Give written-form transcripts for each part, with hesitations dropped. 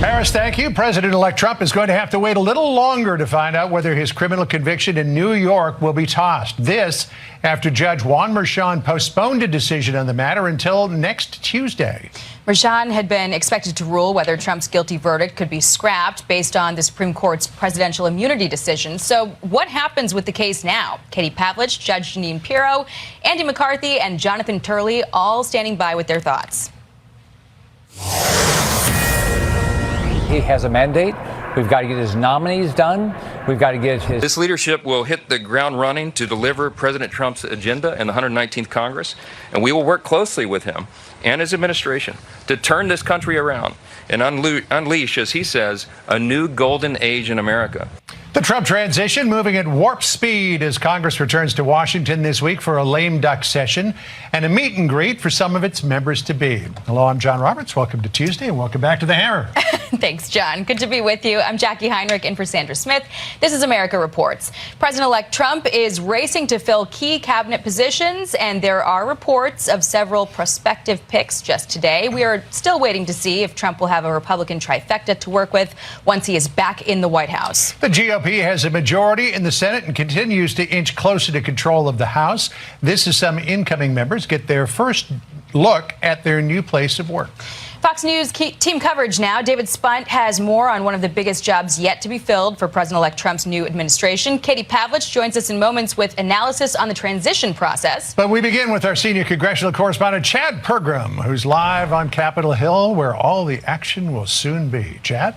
Harris, thank you. President-elect Trump is going to have to wait a little longer to find out whether his criminal conviction in New York will be tossed. This after Judge Juan Merchan postponed a decision on the matter until next Tuesday. Merchan had been expected to rule whether Trump's guilty verdict could be scrapped based on the Supreme Court's presidential immunity decision. So what happens with the case now? Katie Pavlich, Judge Jeanine Pirro, Andy McCarthy, and Jonathan Turley all standing by with their thoughts. He has a mandate. We've got to get his nominees done. We've got to get his... This leadership will hit the ground running to deliver President Trump's agenda in the 119th Congress, and we will work closely with him and his administration to turn this country around and unleash, as he says, a new golden age in America. The Trump transition moving at warp speed as Congress returns to Washington this week for a lame duck session and a meet and greet for some of its members-to-be. Hello, I'm John Roberts. Welcome to Tuesday and welcome back to The Hammer. Thanks, John. Good to be with you. I'm Jackie Heinrich in for Sandra Smith. This is America Reports. President-elect Trump is racing to fill key cabinet positions, and there are reports of several prospective picks just today. We are still waiting to see if Trump will have a Republican trifecta to work with once he is back in the White House. The GOP has a majority in the Senate and continues to inch closer to control of the House. This is some incoming members get their first look at their new place of work. Fox News team coverage now. David Spunt has more on one of the biggest jobs yet to be filled for President-elect Trump's new administration. Katie Pavlich joins us in moments with analysis on the transition process. But we begin with our senior congressional correspondent, Chad Pergram, who's live on Capitol Hill, where all the action will soon be. Chad?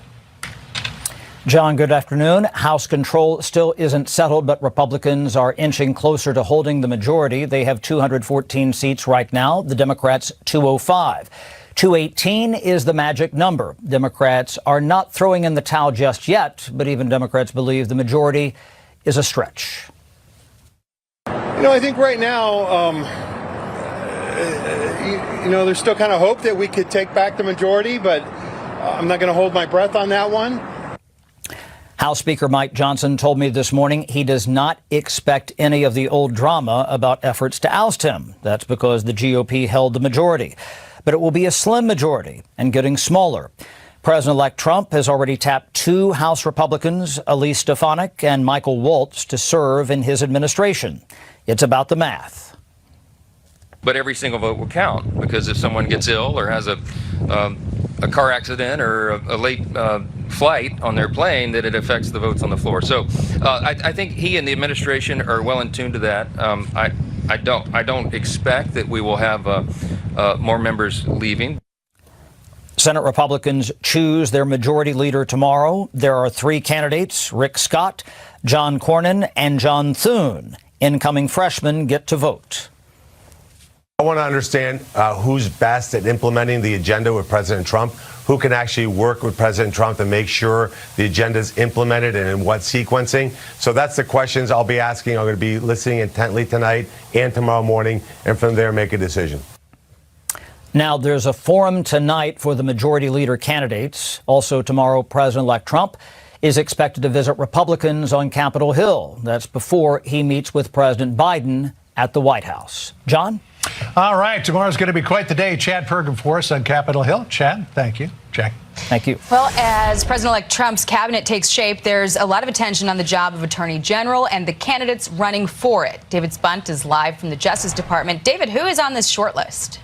John, good afternoon. House control still isn't settled, but Republicans are inching closer to holding the majority. They have 214 seats right now, the Democrats 205. 218 is the magic number. Democrats are not throwing in the towel just yet, but even Democrats believe the majority is a stretch. I think right now, there's still kind of hope that we could take back the majority, but I'm not going to hold my breath on that one. House Speaker Mike Johnson told me this morning he does not expect any of the old drama about efforts to oust him. That's because the GOP held the majority. But it will be a slim majority and getting smaller. President-elect Trump has already tapped two House Republicans, Elise Stefanik and Michael Waltz, to serve in his administration. It's about the math. But every single vote will count, because if someone gets ill or has a car accident or a late flight on their plane, that it affects the votes on the floor. So I think he and the administration are well in tune to that. I don't expect that we will have more members leaving. Senate Republicans choose their majority leader tomorrow. There are three candidates: Rick Scott, John Cornyn, and John Thune. Incoming freshmen get to vote. I want to understand who's best at implementing the agenda with President Trump, who can actually work with President Trump to make sure the agenda is implemented and in what sequencing. So that's the questions I'll be asking. I'm going to be listening intently tonight and tomorrow morning, and from there make a decision. Now, there's a forum tonight for the majority leader candidates. Also tomorrow, President-elect Trump is expected to visit Republicans on Capitol Hill. That's before he meets with President Biden at the White House. John? All right, tomorrow's going to be quite the day. Chad Pergram for us on Capitol Hill. Chad, thank you. Jack. Thank you. Well, as President-elect Trump's cabinet takes shape, there's a lot of attention on the job of Attorney General and the candidates running for it. David Spunt is live from the Justice Department. David, who is on this short list?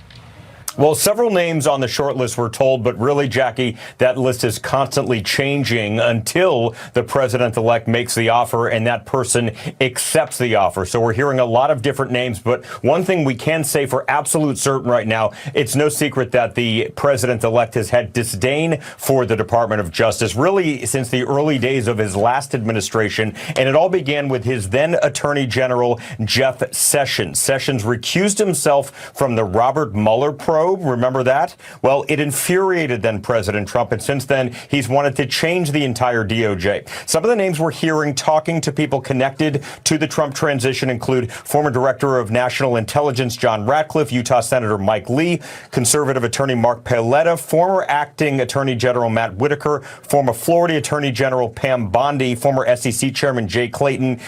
Well, several names on the short list we're told, but really, Jackie, that list is constantly changing until the president-elect makes the offer and that person accepts the offer. So we're hearing a lot of different names, but one thing we can say for absolute certain right now, it's no secret that the president-elect has had disdain for the Department of Justice, really since the early days of his last administration, and it all began with his then Attorney General, Jeff Sessions. Sessions recused himself from the Robert Mueller probe. Remember that? Well, it infuriated then President Trump, and since then, he's wanted to change the entire DOJ. Some of the names we're hearing talking to people connected to the Trump transition include former Director of National Intelligence John Ratcliffe, Utah Senator Mike Lee, conservative attorney Mark Paoletta, former acting Attorney General Matt Whitaker, former Florida Attorney General Pam Bondi, former SEC Chairman Jay Clayton,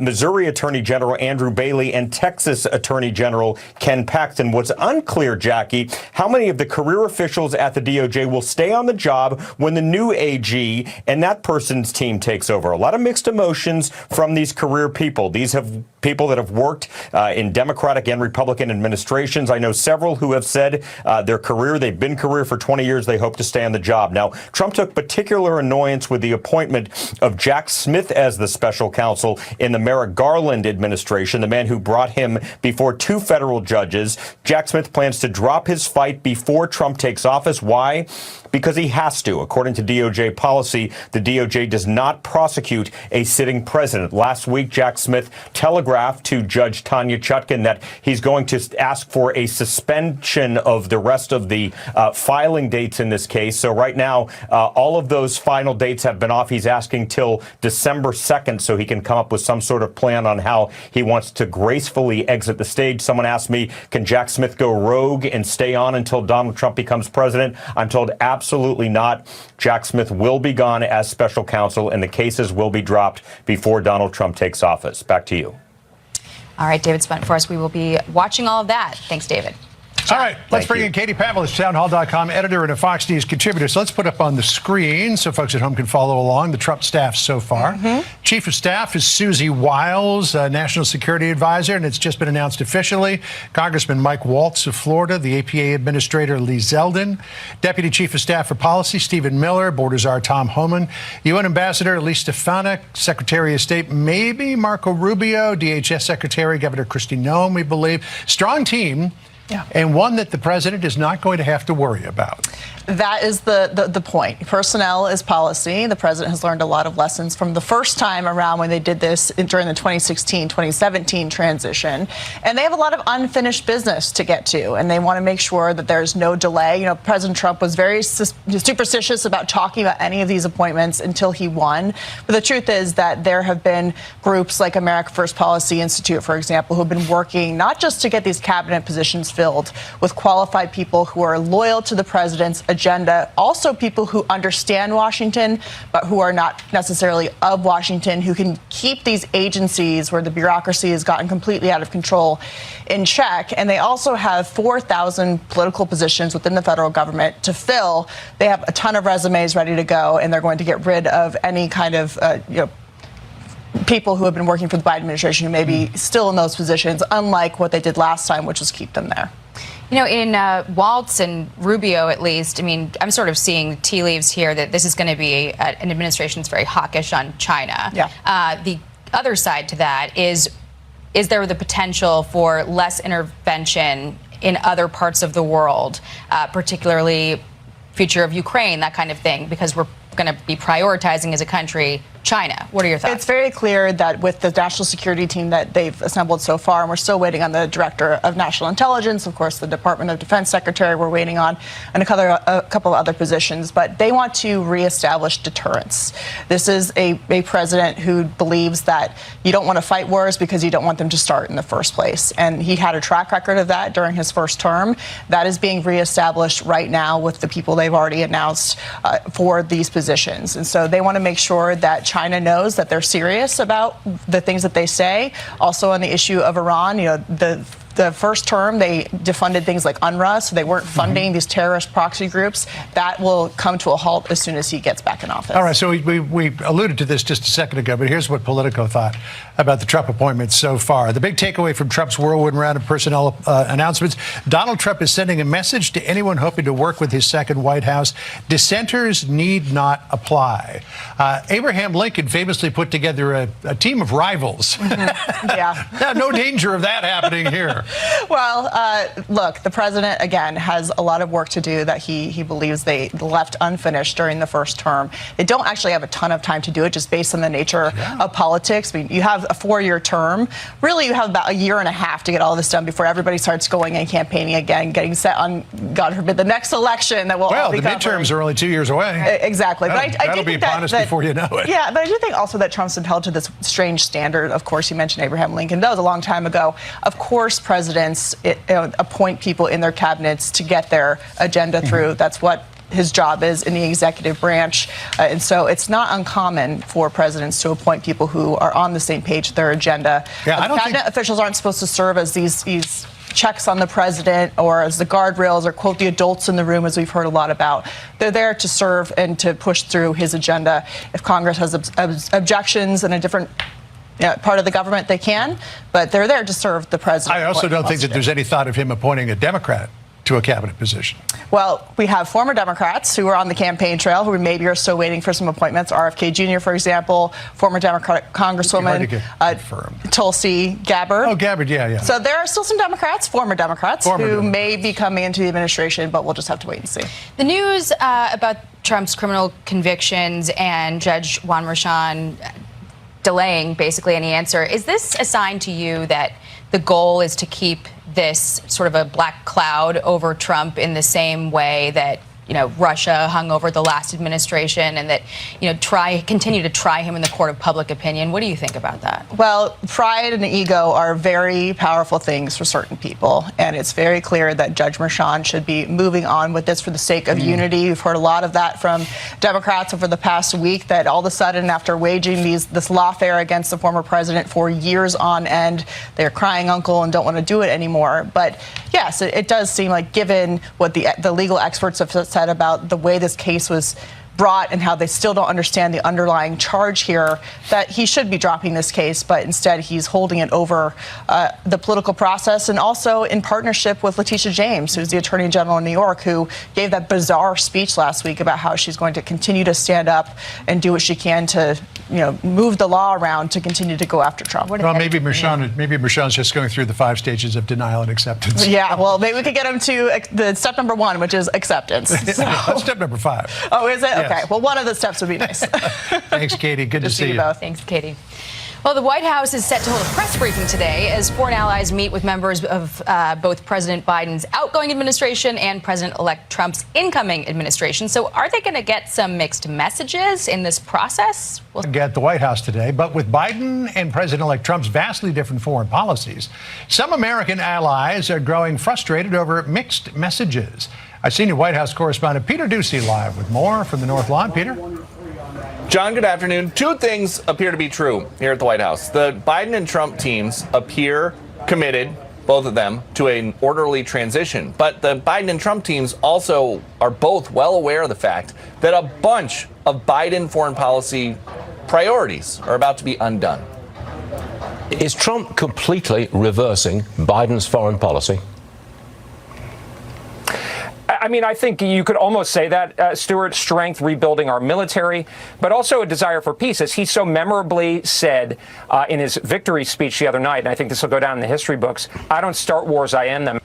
Missouri Attorney General Andrew Bailey, and Texas Attorney General Ken Paxton. What's unclear, Jackie, Jackie, how many of the career officials at the DOJ will stay on the job when the new AG and that person's team takes over? A lot of mixed emotions from these career people. These have people that have worked in Democratic and Republican administrations. I know several who have said they've been career for 20 years, they hope to stay on the job. Now, Trump took particular annoyance with the appointment of Jack Smith as the special counsel in the Merrick Garland administration, the man who brought him before 2 federal judges. Jack Smith plans to drop his fight before Trump takes office. Why? Because he has to. According to DOJ policy, the DOJ does not prosecute a sitting president. Last week, Jack Smith telegraphed to Judge Tanya Chutkan that he's going to ask for a suspension of the rest of the filing dates in this case. So right now, all of those final dates have been off. He's asking till December 2nd so he can come up with some sort of plan on how he wants to gracefully exit the stage. Someone asked me, can Jack Smith go rogue and stay on until Donald Trump becomes president? I'm told absolutely not. Jack Smith will be gone as special counsel, and the cases will be dropped before Donald Trump takes office. Back to you. All right, David Spunt for us. We will be watching all of that. Thanks, David. All right, let's bring in Katie Pavlich, townhall.com editor and a Fox News contributor. So let's put up on the screen so folks at home can follow along the Trump staff so far. Chief of Staff is Susie Wiles, National Security Advisor, and it's just been announced officially. Congressman Mike Waltz of Florida, the APA Administrator Lee Zeldin, Deputy Chief of Staff for Policy Stephen Miller, Border Czar Tom Homan, UN Ambassador Elise Stefanik, Secretary of State maybe Marco Rubio, DHS Secretary Governor Kristi Noem, we believe. Strong team. Yeah. And one that the president is not going to have to worry about. That is the point. Personnel is policy. The president has learned a lot of lessons from the first time around when they did this during the 2016-2017 transition. And they have a lot of unfinished business to get to, and they want to make sure that there's no delay. You know, President Trump was very superstitious about talking about any of these appointments until he won. But the truth is that there have been groups like America First Policy Institute, for example, who have been working not just to get these cabinet positions filled with qualified people who are loyal to the president's agenda, also people who understand Washington, but who are not necessarily of Washington, who can keep these agencies where the bureaucracy has gotten completely out of control in check. And they also have 4,000 political positions within the federal government to fill. They have a ton of resumes ready to go, and they're going to get rid of any kind of, people who have been working for the Biden administration who may be still in those positions, unlike what they did last time, which was keep them there. You know, in Waltz and Rubio, at least, I mean, I'm sort of seeing tea leaves here that this is going to be an administration that's very hawkish on China. Yeah. The other side to that is there the potential for less intervention in other parts of the world, particularly future of Ukraine, that kind of thing, because we're going to be prioritizing as a country China. What are your thoughts? It's very clear that with the national security team that they've assembled so far, and we're still waiting on the director of national intelligence, of course, the Department of Defense secretary we're waiting on, and a couple of other positions, but they want to reestablish deterrence. This is a president who believes that you don't want to fight wars because you don't want them to start in the first place. And he had a track record of that during his first term. That is being reestablished right now with the people they've already announced for these positions. And so they want to make sure that China knows that they're serious about the things that they say. Also on the issue of Iran, you know, the first term, they defunded things like UNRWA, so they weren't funding these terrorist proxy groups. That will come to a halt as soon as he gets back in office. All right, so we alluded to this just a second ago, but here's what Politico thought about the Trump appointments so far. The big takeaway from Trump's whirlwind round of personnel announcements, Donald Trump is sending a message to anyone hoping to work with his second White House. Dissenters need not apply. Abraham Lincoln famously put together a team of rivals. Yeah. No danger of that happening here. Well, look, the president, again, has a lot of work to do that he believes they left unfinished during the first term. They don't actually have a ton of time to do it just based on the nature of politics. I mean, you have a 4-year term. Really, you have about a year and a half to get all this done before everybody starts going and campaigning again, getting set on, God forbid, the next election that will all be the midterms are only 2 years away. Exactly. But I that'll do be think upon us before you know it. Yeah, but I do think also that Trump's held to this strange standard. Of course, you mentioned Abraham Lincoln. That was a long time ago. Of course, presidents appoint people in their cabinets to get their agenda through. That's what his job is in the executive branch. And so it's not uncommon for presidents to appoint people who are on the same page with their agenda. Yeah, cabinet officials aren't supposed to serve as these checks on the president or as the guardrails or, quote, the adults in the room, as we've heard a lot about. They're there to serve and to push through his agenda. If Congress has objections in a different part of the government, they can, but they're there to serve the president. I also don't think that there's any thought of him appointing a Democrat to a cabinet position. Well, we have former Democrats who are on the campaign trail who maybe are still waiting for some appointments. RFK Jr., for example, former Democratic Congresswoman Tulsi Gabbard. Oh, Gabbard, yeah. So there are still some Democrats, former Democrats, who may be coming into the administration, but we'll just have to wait and see. The news about Trump's criminal convictions and Judge Juan Merchan delaying basically any answer, is this a sign to you that the goal is to keep this sort of a black cloud over Trump in the same way that, Russia hung over the last administration, and that, continue to try him in the court of public opinion? What do you think about that? Well, pride and ego are very powerful things for certain people, and it's very clear that Judge Merchan should be moving on with this for the sake of unity. We've heard a lot of that from Democrats over the past week, that all of a sudden, after waging this lawfare against the former president for years on end, they're crying uncle and don't want to do it anymore. But yes, it does seem like, given what the legal experts have said about the way this case was brought and how they still don't understand the underlying charge here, that he should be dropping this case, but instead he's holding it over the political process, and also in partnership with Letitia James, who's the Attorney General in New York, who gave that bizarre speech last week about how she's going to continue to stand up and do what she can to, move the law around to continue to go after Trump. Well, maybe Merchan's just going through the 5 stages of denial and acceptance. Yeah, well, maybe we could get him to the step number 1, which is acceptance. That's step number 5. Oh, is it? Yes. Okay. Well, one of the steps would be nice. Thanks, Katie. Good to see you both. Thanks, Katie. Well, the White House is set to hold a press briefing today as foreign allies meet with members of both President Biden's outgoing administration and President-elect Trump's incoming administration. So are they going to get some mixed messages in this process? We'll get the White House today, but with Biden and President-elect Trump's vastly different foreign policies, some American allies are growing frustrated over mixed messages. Our senior White House correspondent Peter Doocy live with more from the North Lawn. Peter? John, good afternoon. 2 things appear to be true here at the White House. The Biden and Trump teams appear committed, both of them, to an orderly transition. But the Biden and Trump teams also are both well aware of the fact that a bunch of Biden foreign policy priorities are about to be undone. Is Trump completely reversing Biden's foreign policy? I mean, I think you could almost say that, Stuart, strength, rebuilding our military, but also a desire for peace. As he so memorably said in his victory speech the other night, and I think this will go down in the history books, I don't start wars, I end them.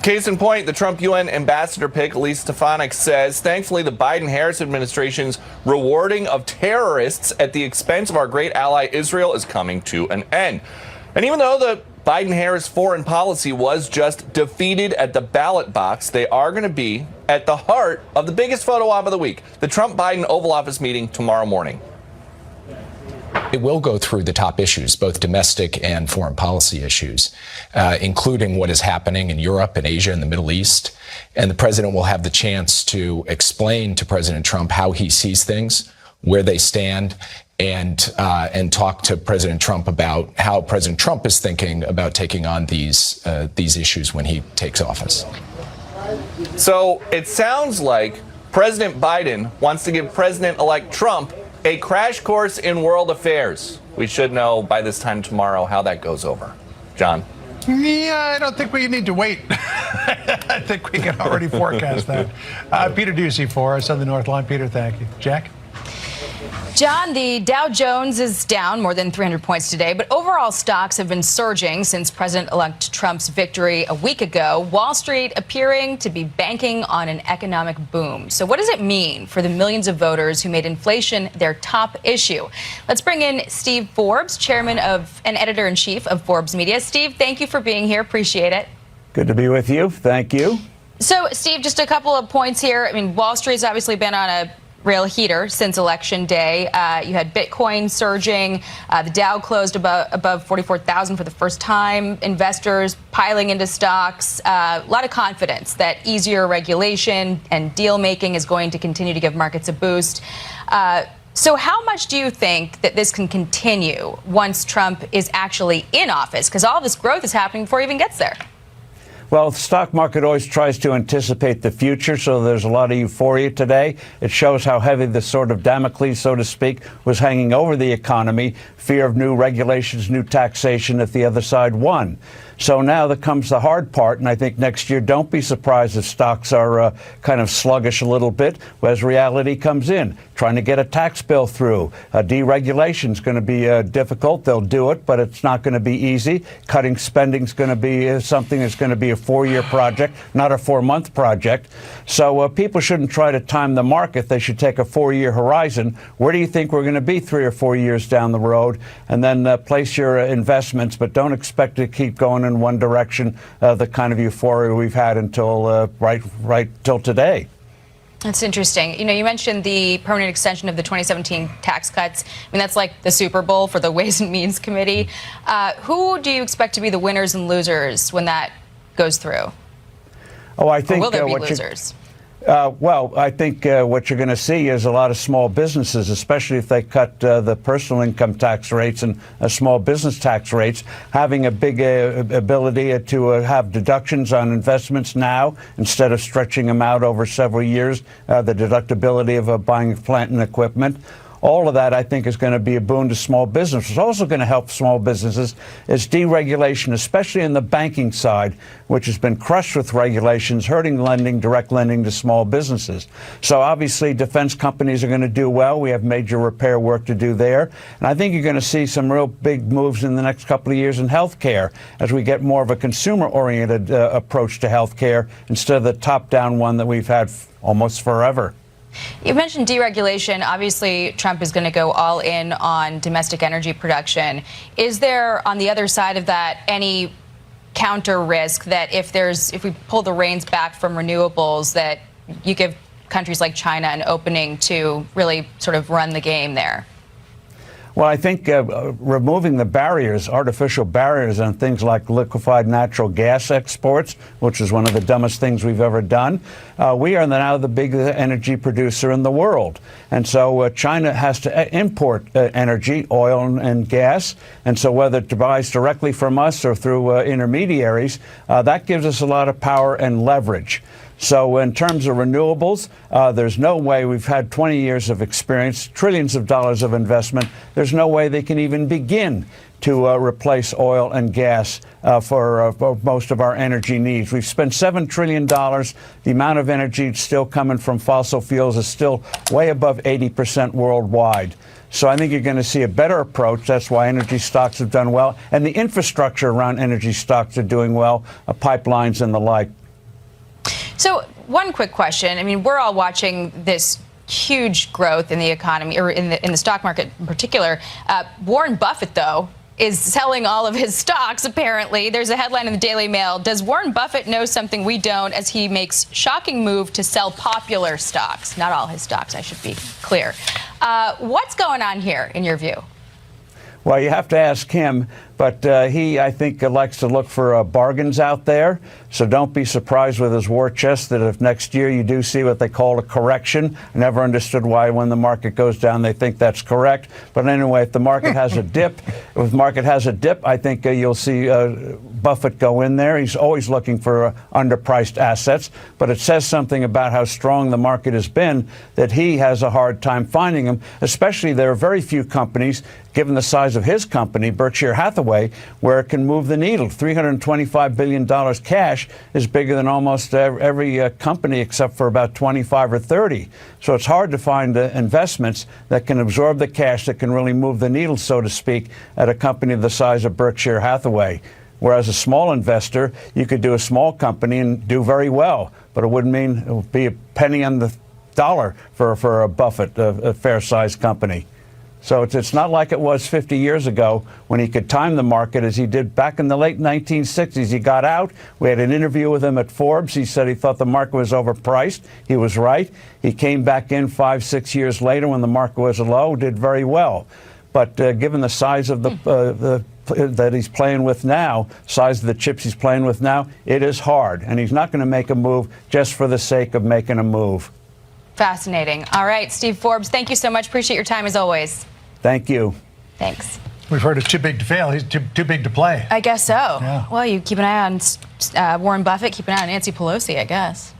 Case in point, the Trump UN ambassador pick, Elise Stefanik, says, thankfully, the Biden-Harris administration's rewarding of terrorists at the expense of our great ally Israel is coming to an end. And even though the Biden-Harris foreign policy was just defeated at the ballot box, they are going to be at the heart of the biggest photo op of the week, the Trump-Biden Oval Office meeting tomorrow morning. It will go through the top issues, both domestic and foreign policy issues, including what is happening in Europe and Asia and the Middle East. And the president will have the chance to explain to President Trump how he sees things, where they stand, and talk to President Trump about how President Trump is thinking about taking on these issues when he takes office. So it sounds like President Biden wants to give President-elect Trump a crash course in world affairs. We should know by this time tomorrow how that goes over. John? Yeah, I don't think we need to wait. I think we can already forecast that. Peter Doocy for us on the North Lawn. Peter, thank you. Jack? John, the Dow Jones is down more than 300 points today, but overall stocks have been surging since President-elect Trump's victory a week ago. Wall Street appearing to be banking on an economic boom. So what does it mean for the millions of voters who made inflation their top issue? Let's bring in Steve Forbes, chairman of and editor-in-chief of Forbes Media. Steve, thank you for being here. Appreciate it. Good to be with you. Thank you. So, Steve, just a couple of points here. I mean, Wall Street's obviously been on a real heater since Election Day. You had Bitcoin surging. The Dow closed above 44,000 for the first time. Investors piling into stocks. A lot of confidence that easier regulation and deal making is going to continue to give markets a boost. So how much do you think that this can continue once Trump is actually in office? Because all this growth is happening before he even gets there. Well, the stock market always tries to anticipate the future, so there's a lot of euphoria today. It shows how heavy the sort of Damocles, so to speak, was hanging over the economy, fear of new regulations, new taxation if the other side won. So now there comes the hard part, and I think next year don't be surprised if stocks are kind of sluggish a little bit as reality comes in. Trying to get a tax bill through. Deregulation is going to be difficult. They'll do it, but it's not going to be easy. Cutting spending is going to be something that's going to be a 4-year project, not a 4-month project. So people shouldn't try to time the market. They should take a 4-year horizon. Where do you think we're going to be 3 or 4 years down the road? And then place your investments, but don't expect to keep going in one direction, the kind of euphoria we've had until right till today. That's interesting. You know, you mentioned the permanent extension of the 2017 tax cuts. I mean, that's like the Super Bowl for the Ways and Means Committee. Who do you expect to be the winners and losers when that goes through? Oh, I think or will there be losers? Well, I think what you're going to see is a lot of small businesses, especially if they cut the personal income tax rates and small business tax rates, having a big ability to have deductions on investments now instead of stretching them out over several years, the deductibility of buying plant and equipment. All of that, I think, is going to be a boon to small business. What's also going to help small businesses is deregulation, especially in the banking side, which has been crushed with regulations, hurting lending, direct lending to small businesses. So obviously, defense companies are going to do well. We have major repair work to do there. And I think you're going to see some real big moves in the next couple of years in healthcare as we get more of a consumer-oriented approach to healthcare instead of the top-down one that we've had almost forever. You mentioned deregulation. Obviously, Trump is going to go all in on domestic energy production. Is there, on the other side of that, any counter risk that if we pull the reins back from renewables, that you give countries like China an opening to really sort of run the game there? Well, I think removing the barriers, artificial barriers on things like liquefied natural gas exports, which is one of the dumbest things we've ever done, we are now the biggest energy producer in the world. And so China has to import energy, oil and gas. And so whether it buys directly from us or through intermediaries, that gives us a lot of power and leverage. So in terms of renewables, there's no way. We've had 20 years of experience, trillions of dollars of investment. There's no way they can even begin to replace oil and gas for most of our energy needs. We've spent $7 trillion. The amount of energy still coming from fossil fuels is still way above 80% worldwide. So I think you're going to see a better approach. That's why energy stocks have done well. And the infrastructure around energy stocks are doing well, pipelines and the like. So one quick question. I mean, we're all watching this huge growth in the economy, or in the stock market in particular. Warren Buffett, though, is selling all of his stocks, apparently. There's a headline in the Daily Mail. Does Warren Buffett know something we don't, as he makes shocking move to sell popular stocks? Not all his stocks, I should be clear. What's going on here, in your view? Well, you have to ask him, but he, I think, likes to look for bargains out there. So don't be surprised with his war chest that if next year you do see what they call a correction. I never understood why when the market goes down they think that's correct. But anyway, if the market has a dip, I think you'll see Buffett go in there. He's always looking for underpriced assets. But it says something about how strong the market has been that he has a hard time finding them. Especially there are very few companies, given the size of his company, Berkshire Hathaway, where it can move the needle. $325 billion cash is bigger than almost every company except for about 25 or 30. So it's hard to find investments that can absorb the cash, that can really move the needle, so to speak, at a company the size of Berkshire Hathaway. Whereas a small investor, you could do a small company and do very well, but it wouldn't mean it would be a penny on the dollar for a Buffett, a fair-sized company. So it's not like it was 50 years ago when he could time the market as he did back in the late 1960s. He got out. We had an interview with him at Forbes. He said he thought the market was overpriced. He was right. He came back in 5-6 years later when the market was low, did very well. But given the size of that he's playing with now, size of the chips he's playing with now, it is hard. And he's not going to make a move just for the sake of making a move. Fascinating. All right, Steve Forbes, thank you so much. Appreciate your time as always. Thank you. Thanks. We've heard it's too big to fail. He's too big to play. I guess so. Yeah. Well, you keep an eye on Warren Buffett, keep an eye on Nancy Pelosi, I guess.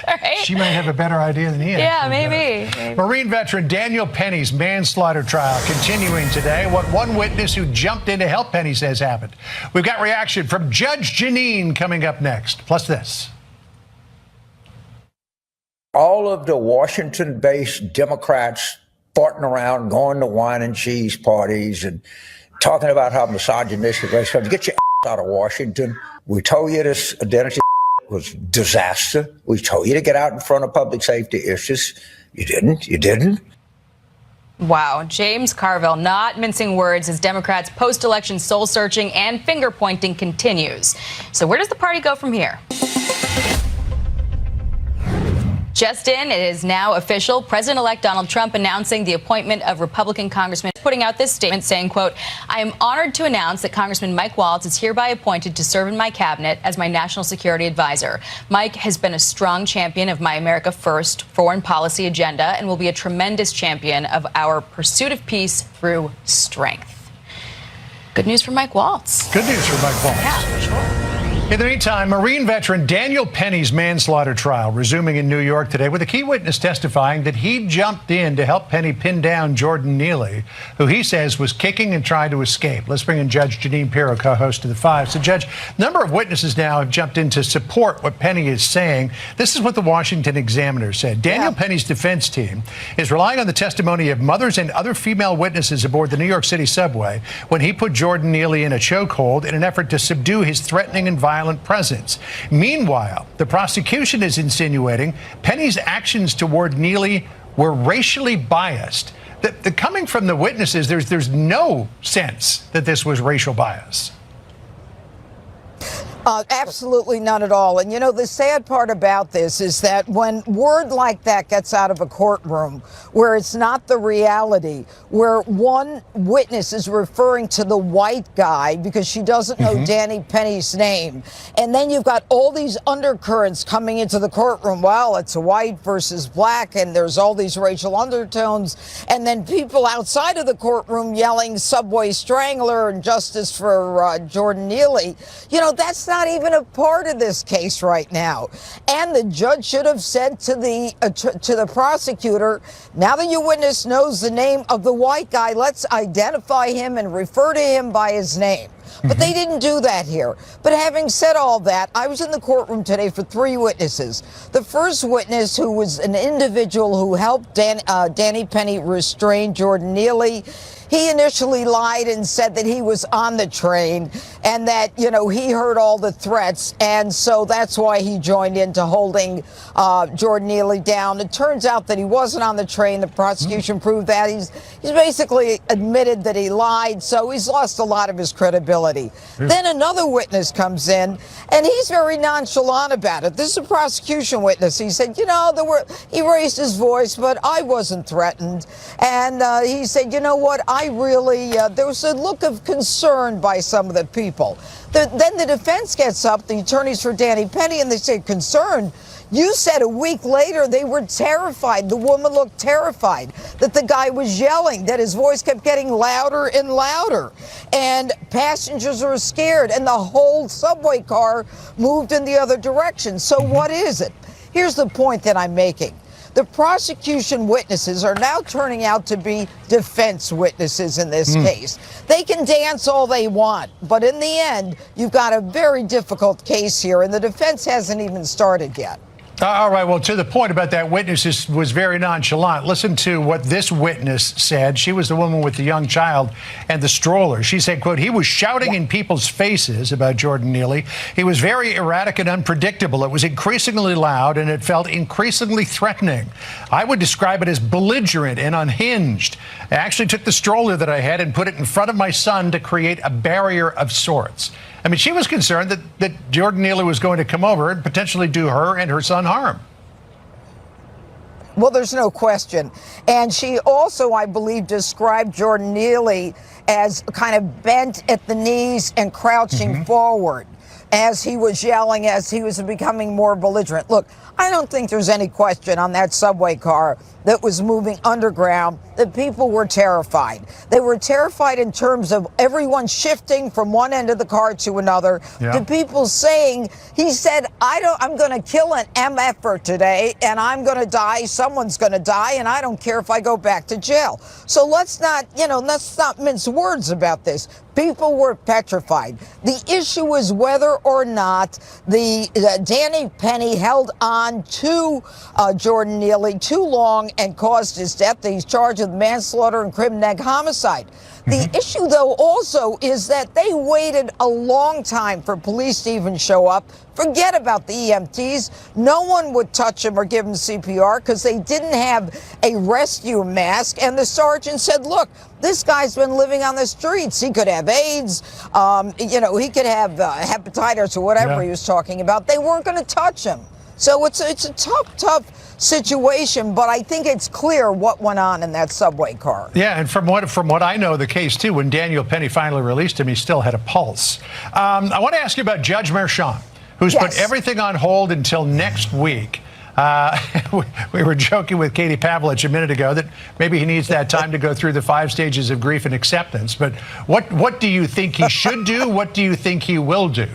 Right? She might have a better idea than he has. Yeah, maybe. Marine veteran Daniel Penny's manslaughter trial continuing today. What one witness who jumped in to help Penny says happened. We've got reaction from Judge Jeanine coming up next. Plus this. All of the Washington-based Democrats farting around, going to wine and cheese parties and talking about how misogynistic race. Get your out of Washington. We told you this identity was disaster. We told you to get out in front of public safety issues. You didn't. You didn't. Wow. James Carville not mincing words as Democrats' post-election soul-searching and finger-pointing continues. So where does the party go from here? Just in, it is now official. President-elect Donald Trump announcing the appointment of Republican Congressman, putting out this statement saying, quote, I am honored to announce that Congressman Mike Waltz is hereby appointed to serve in my cabinet as my national security advisor. Mike has been a strong champion of my America First foreign policy agenda and will be a tremendous champion of our pursuit of peace through strength. Good news for Mike Waltz. Good news for Mike Waltz. Yeah, for sure. In the meantime, Marine veteran Daniel Penny's manslaughter trial resuming in New York today with a key witness testifying that he jumped in to help Penny pin down Jordan Neely, who he says was kicking and trying to escape. Let's bring in Judge Jeanine Pirro, co-host of The Five. So, Judge, a number of witnesses now have jumped in to support what Penny is saying. This is what the Washington Examiner said. Daniel Penny's defense team is relying on the testimony of mothers and other female witnesses aboard the New York City subway when he put Jordan Neely in a chokehold in an effort to subdue his threatening and violent presence. Meanwhile, the prosecution is insinuating Penny's actions toward Neely were racially biased. Coming from the witnesses, there's no sense that this was racial bias. Absolutely none at all. And, you know, the sad part about this is that when word like that gets out of a courtroom where it's not the reality, where one witness is referring to the white guy because she doesn't know Danny Penny's name, and then you've got all these undercurrents coming into the courtroom. Well, it's white versus black, and there's all these racial undertones, and then people outside of the courtroom yelling Subway Strangler and justice for Jordan Neely. You know, that's not even a part of this case right now. And the judge should have said to the prosecutor, now that your witness knows the name of the white guy, let's identify him and refer to him by his name. But they didn't do that here. But having said all that, I was in the courtroom today for 3 witnesses. The first witness, who was an individual who helped Danny Penny restrain Jordan Neely, he initially lied and said that he was on the train and that, you know, he heard all the threats. And so that's why he joined into holding Jordan Neely down. It turns out that he wasn't on the train. The prosecution proved that. He's basically admitted that he lied. So he's lost a lot of his credibility. Then another witness comes in and he's very nonchalant about it. This is a prosecution witness. He said, you know, he raised his voice, but I wasn't threatened. And he said, you know what? There was a look of concern by some of the people. Then the defense gets up, the attorneys for Danny Penny, and they say, concerned? You said a week later they were terrified. The woman looked terrified, that the guy was yelling, that his voice kept getting louder and louder. And passengers were scared, and the whole subway car moved in the other direction. So what is it? Here's the point that I'm making. The prosecution witnesses are now turning out to be defense witnesses in this case. They can dance all they want, but in the end, you've got a very difficult case here, and the defense hasn't even started yet. All right. Well, to the point about that witness was very nonchalant. Listen to what this witness said. She was the woman with the young child and the stroller. She said, quote, he was shouting in people's faces about Jordan Neely. He was very erratic and unpredictable. It was increasingly loud and it felt increasingly threatening. I would describe it as belligerent and unhinged. I actually took the stroller that I had and put it in front of my son to create a barrier of sorts. I mean, she was concerned that Jordan Neely was going to come over and potentially do her and her son harm. Well, there's no question. And she also, I believe, described Jordan Neely as kind of bent at the knees and crouching forward. as he was yelling, as he was becoming more belligerent. Look, I don't think there's any question on that subway car that was moving underground that people were terrified. They were terrified in terms of everyone shifting from one end of the car to another, to people saying, he said, I'm going to kill an MFer today and I'm going to die. Someone's going to die. And I don't care if I go back to jail. So let's not mince words about this. People were petrified. The issue is whether or not Danny Penny held on to Jordan Neely too long and caused his death. He's charged with manslaughter and crime neg homicide. The issue, though, also is that they waited a long time for police to even show up. Forget about the EMTs. No one would touch him or give him CPR because they didn't have a rescue mask. And the sergeant said, look, this guy's been living on the streets. He could have AIDS. He could have hepatitis or whatever he was talking about. They weren't going to touch him. So it's a tough situation, but I think it's clear what went on in that subway car. Yeah, and from what I know, the case too, when Daniel Penny finally released him, he still had a pulse. I want to ask you about Judge Merchan, who's put everything on hold until next week. We were joking with Katie Pavlich a minute ago that maybe he needs that time to go through the 5 stages of grief and acceptance. But what do you think he should do? What do you think he will do?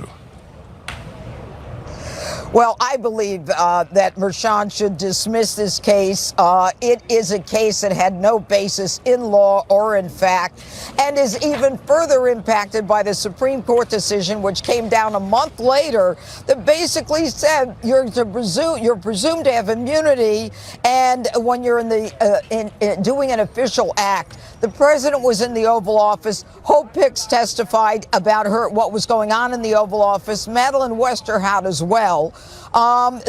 Well, I believe that Merchan should dismiss this case. It is a case that had no basis in law or in fact, and is even further impacted by the Supreme Court decision, which came down a month later, that basically said you're presumed to have immunity, and when you're in doing an official act. The president was in the Oval Office. Hope Hicks testified about what was going on in the Oval Office. Madeleine Westerhout as well.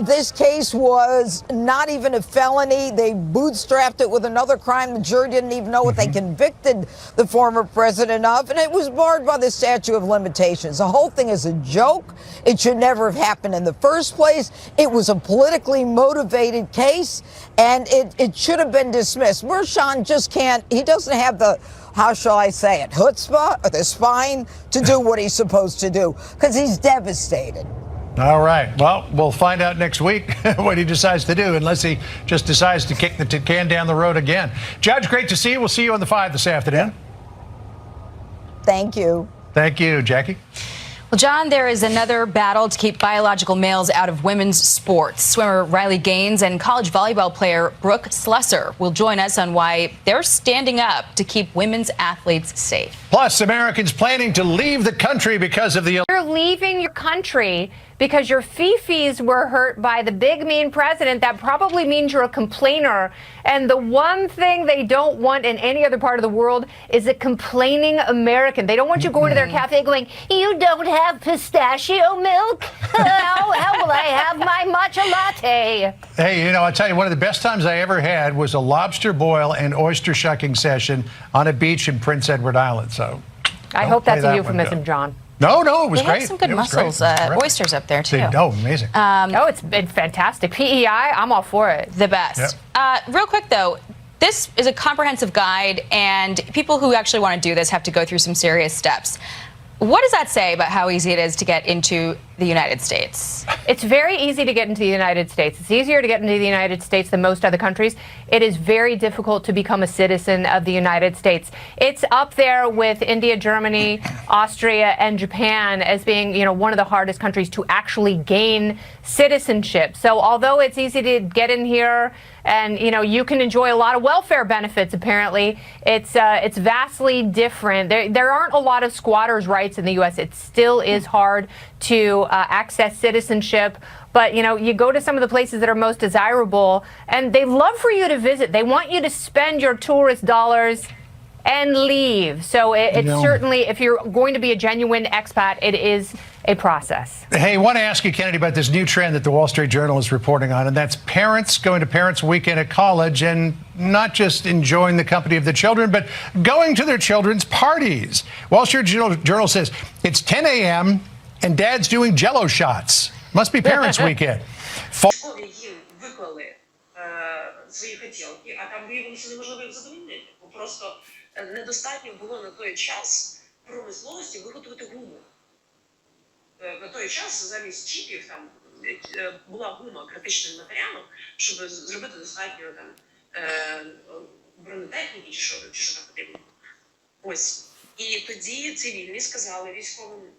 This case was not even a felony. They bootstrapped it with another crime. The jury didn't even know what they convicted the former president of, and it was barred by the statute of limitations. The whole thing is a joke. It should never have happened in the first place. It was a politically motivated case, and it should have been dismissed. Merchan just can't, he doesn't have the, how shall I say it, chutzpah or the spine to do what he's supposed to do, because he's devastated. All right. Well, we'll find out next week what he decides to do, unless he just decides to kick the can down the road again. Judge, great to see you. We'll see you on the 5 this afternoon. Thank you. Thank you, Jackie. Well, John, there is another battle to keep biological males out of women's sports. Swimmer Riley Gaines and college volleyball player Brooke Slessor will join us on why they're standing up to keep women's athletes safe. Plus, Americans planning to leave the country because of the... You're leaving your country because your fifis were hurt by the big mean president. That probably means you're a complainer. And the one thing they don't want in any other part of the world is a complaining American. They don't want you going to their cafe going, you don't have pistachio milk? How will I have my matcha latte? Hey, I'll tell you, one of the best times I ever had was a lobster boil and oyster shucking session on a beach in Prince Edward Island. So I hope that's a euphemism, John. No, it was they great. Have some good it mussels, oysters up there, too. Amazing. It's been fantastic. PEI, I'm all for it. The best. Yep. Real quick, though, this is a comprehensive guide, and people who actually want to do this have to go through some serious steps. What does that say about how easy it is to get into the United States? It's very easy to get into the United States. It's easier to get into the United States than most other countries. It is very difficult to become a citizen of the United States. It's up there with India, Germany, Austria, and Japan as being, one of the hardest countries to actually gain citizenship. So although it's easy to get in here and, you can enjoy a lot of welfare benefits, apparently, it's vastly different. There aren't a lot of squatters' rights in the U.S. It still is hard to access citizenship. But, you go to some of the places that are most desirable, and they love for you to visit. They want you to spend your tourist dollars and leave. So it's certainly, if you're going to be a genuine expat, it is a process. Hey, I want to ask you, Kennedy, about this new trend that the Wall Street Journal is reporting on, and that's parents going to Parents' Weekend at college and not just enjoying the company of the children, but going to their children's parties. Wall Street Journal says it's 10 a.m. and dad's doing Jell-O shots. Must be Parents' Weekend. Недостатньо було на той час промисловості виготовити гуму. на той час замість чіпів там була гума критичним матеріалом, щоб зробити достатньо там бронетехніки чи що там потрібно. Ось. І тоді цивільні сказали військовим,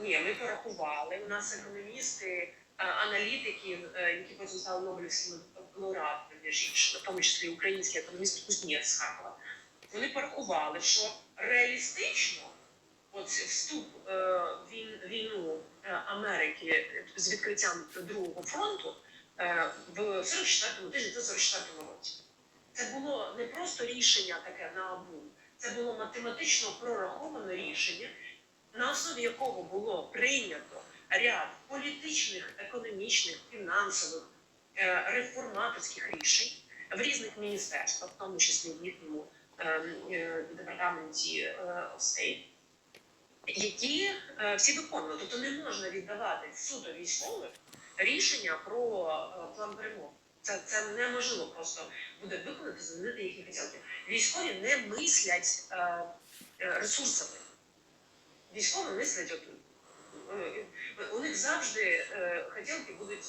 ні, ми порахували, у нас економісти, аналітики, які потім стали Нобелівськими лауреатами, в тому числі український економіст Кузнєц з Харкова, вони порахували, що реалістично от вступ в війну Америки з відкриттям Другого фронту в 44-му тижні, це 44-му році. Це було не просто рішення таке наобум, це було математично прораховане рішення, на основі якого було прийнято ряд політичних, економічних, фінансових, реформаторських рішень в різних міністерствах, в тому числі в їхньому департаменті State, які всі виконували. Тобто не можна віддавати суто військових рішення про план перемоги. Це неможливо просто буде виконати, замінити їхні хотілки. Військові не мислять ресурсами. Військові мислять, у них завжди хотілки будуть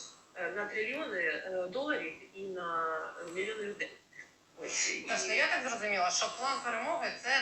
на трильйони доларів і на мільйони людей. Тобто я так зрозуміла, що план перемоги – це